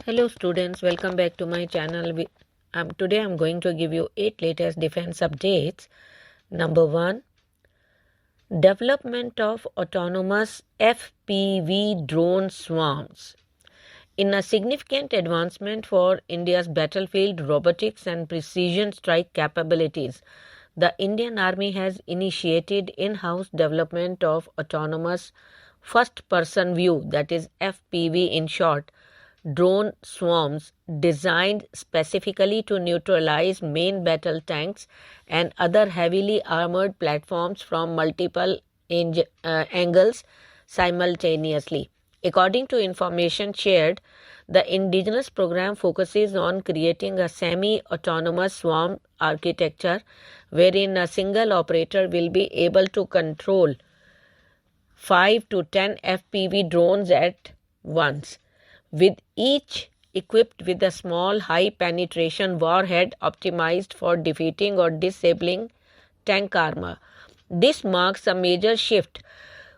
Hello students, welcome back to my channel. Today I'm going to give you 8 latest defense updates. Number 1, development of autonomous FPV drone swarms. In a significant advancement for India's battlefield robotics and precision strike capabilities, the Indian Army has initiated in-house development of autonomous first-person view, that is FPV in short, drone swarms designed specifically to neutralize main battle tanks and other heavily armored platforms from multiple angles simultaneously. According to information shared, the indigenous program focuses on creating a semi-autonomous swarm architecture wherein a single operator will be able to control 5 to 10 FPV drones at once, with each equipped with a small high-penetration warhead optimized for defeating or disabling tank armor. This marks a major shift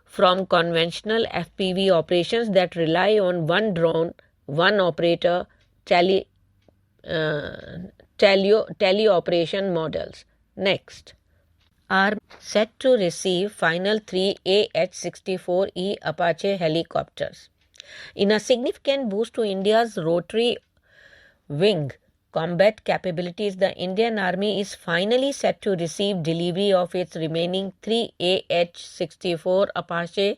from conventional FPV operations that rely on one drone, one operator, teleoperation models. Next, are set to receive final 3 AH-64E Apache helicopters. In a significant boost to India's rotary wing combat capabilities, the Indian Army is finally set to receive delivery of its remaining 3 AH-64 Apache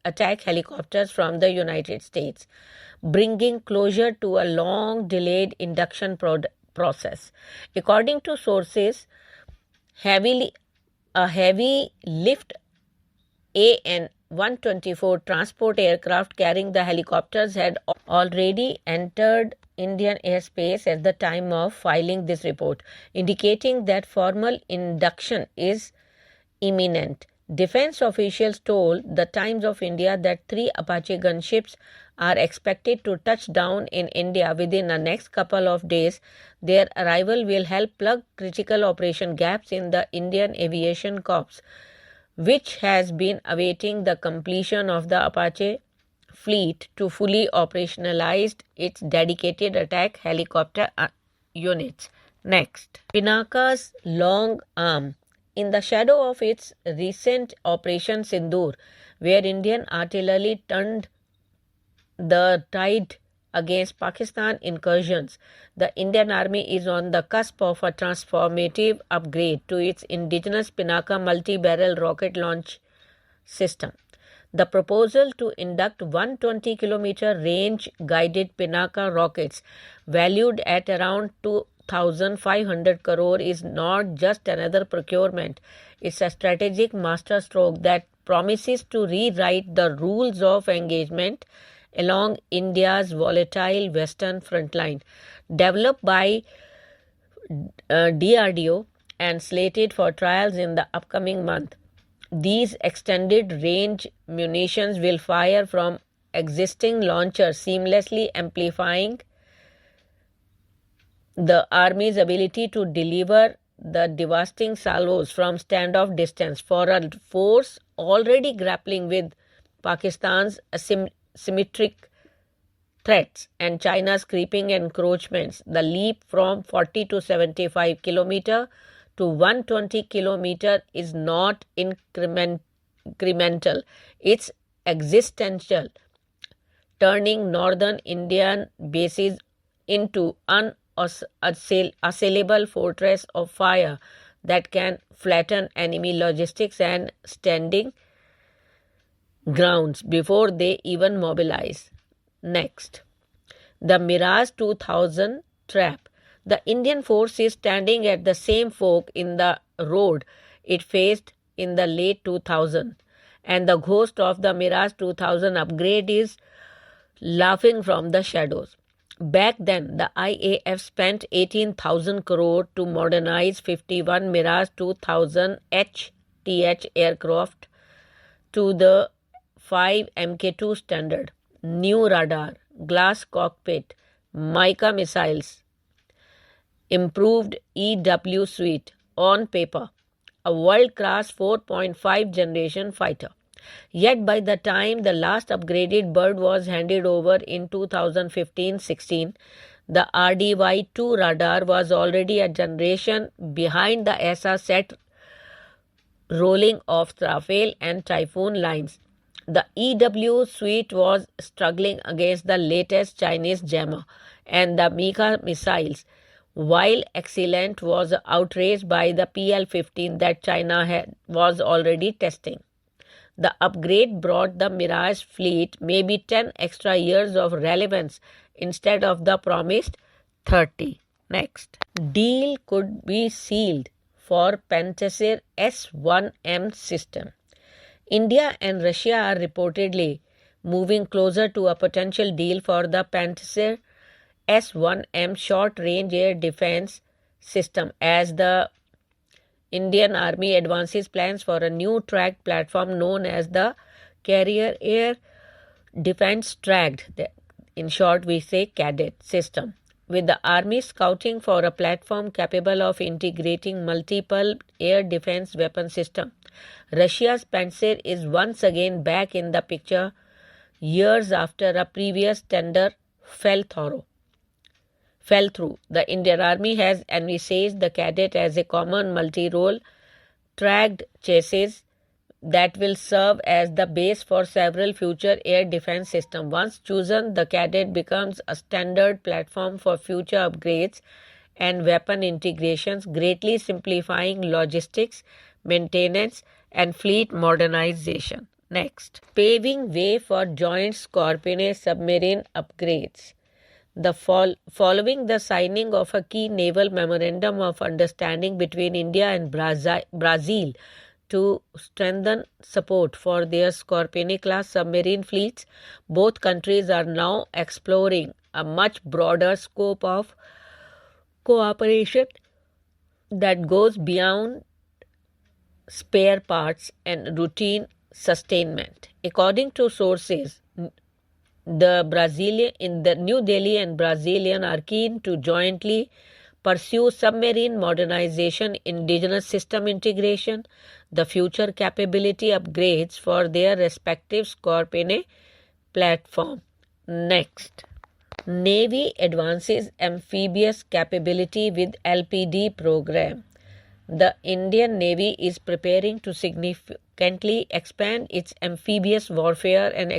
attack helicopters from the United States, bringing closure to a long-delayed induction process. According to sources, a heavy lift AN-124 transport aircraft carrying the helicopters had already entered Indian airspace at the time of filing this report, indicating that formal induction is imminent. Defense officials told the Times of India that 3 Apache gunships are expected to touch down in India within the next couple of days. Their arrival will help plug critical operation gaps in the Indian Aviation Corps, which has been awaiting the completion of the Apache fleet to fully operationalize its dedicated attack helicopter units. Next, Pinaka's long arm. In the shadow of its recent Operation Sindoor, where Indian artillery turned the tide against Pakistan incursions, the Indian Army is on the cusp of a transformative upgrade to its indigenous Pinaka multi-barrel rocket launch system. The proposal to induct 120-kilometer range-guided Pinaka rockets, valued at around 2,500 crore, is not just another procurement. It's a strategic masterstroke that promises to rewrite the rules of engagement along India's volatile western front line. Developed by DRDO and slated for trials in the upcoming month, these extended range munitions will fire from existing launchers, seamlessly amplifying the Army's ability to deliver the devastating salvos from standoff distance. For a force already grappling with Pakistan's asymmetric threats and China's creeping encroachments, the leap from 40 to 75 kilometer to 120 kilometer is not incremental, it's existential, turning northern Indian bases into unassailable fortress of fire that can flatten enemy logistics and standing grounds before they even mobilize. Next, the Mirage 2000 trap. The Indian force is standing at the same fork in the road it faced in the late 2000s, and the ghost of the Mirage 2000 upgrade is laughing from the shadows. Back then, the IAF spent 18,000 crore to modernize 51 Mirage 2000 HTH aircraft to the 5 Mk2 standard. New radar, glass cockpit, Mica missiles, improved EW suite. On paper, a world-class 4.5 generation fighter. Yet by the time the last upgraded bird was handed over in 2015-16, the RDY-2 radar was already a generation behind the ESA set rolling off Rafale and Typhoon lines. The EW suite was struggling against the latest Chinese Jammer and the Mika missiles, while Excellent was outraged by the PL-15 that China was already testing. The upgrade brought the Mirage fleet maybe 10 extra years of relevance instead of the promised 30. Next, deal could be sealed for Pantsir S-1M system. India and Russia are reportedly moving closer to a potential deal for the Pantsir S-1M short-range air defense system as the Indian Army advances plans for a new tracked platform known as the Carrier Air Defense Tracked, in short we say CADET system, with the Army scouting for a platform capable of integrating multiple air defense weapon systems. Russia's Pantsir is once again back in the picture years after a previous tender fell through. The Indian Army has envisaged the Cadet as a common multi-role tracked chassis that will serve as the base for several future air defense systems. Once chosen, the Cadet becomes a standard platform for future upgrades and weapon integrations, greatly simplifying logistics, maintenance, and fleet modernization. Next, paving way for joint Scorpene submarine upgrades. Following the signing of a key naval memorandum of understanding between India and Brazil to strengthen support for their Scorpene-class submarine fleets, both countries are now exploring a much broader scope of cooperation that goes beyond spare parts and routine sustainment. According to sources, the New Delhi and Brazilian are keen to jointly pursue submarine modernization, indigenous system integration, the future capability upgrades for their respective Scorpene platform. Next, Navy advances amphibious capability with LPD program. The Indian Navy is preparing to significantly expand its amphibious warfare and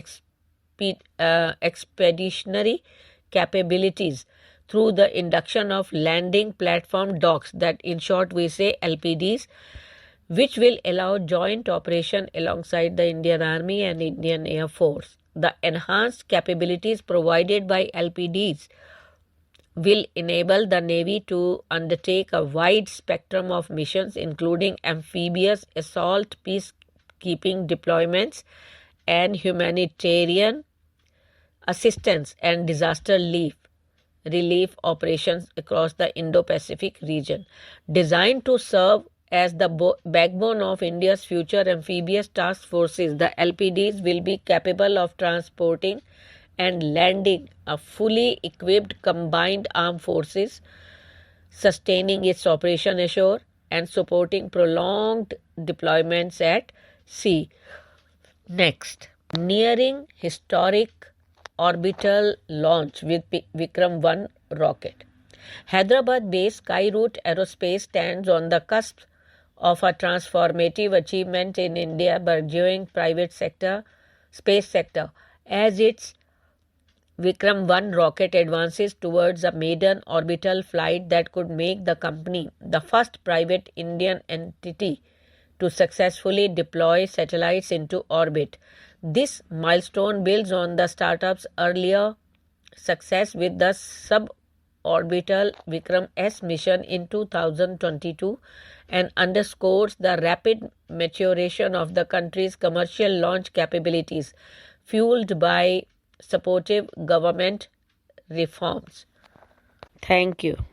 expeditionary capabilities through the induction of landing platform docks, that in short we say LPDs, which will allow joint operation alongside the Indian Army and Indian Air Force. The enhanced capabilities provided by LPDs will enable the Navy to undertake a wide spectrum of missions, including amphibious assault, peacekeeping deployments, and humanitarian assistance and disaster relief operations across the Indo-Pacific region. Designed to serve as the backbone of India's future amphibious task forces, the LPDs will be capable of transporting and landing a fully equipped combined armed forces, sustaining its operation ashore and supporting prolonged deployments at sea. Next, nearing historic orbital launch with Vikram-1 rocket. Hyderabad-based Skyroot Aerospace stands on the cusp of a transformative achievement in India's burgeoning private space sector, as its Vikram-1 rocket advances towards a maiden orbital flight that could make the company the first private Indian entity to successfully deploy satellites into orbit. This milestone builds on the startup's earlier success with the suborbital Vikram-S mission in 2022 and underscores the rapid maturation of the country's commercial launch capabilities, fueled by supportive government reforms. Thank you.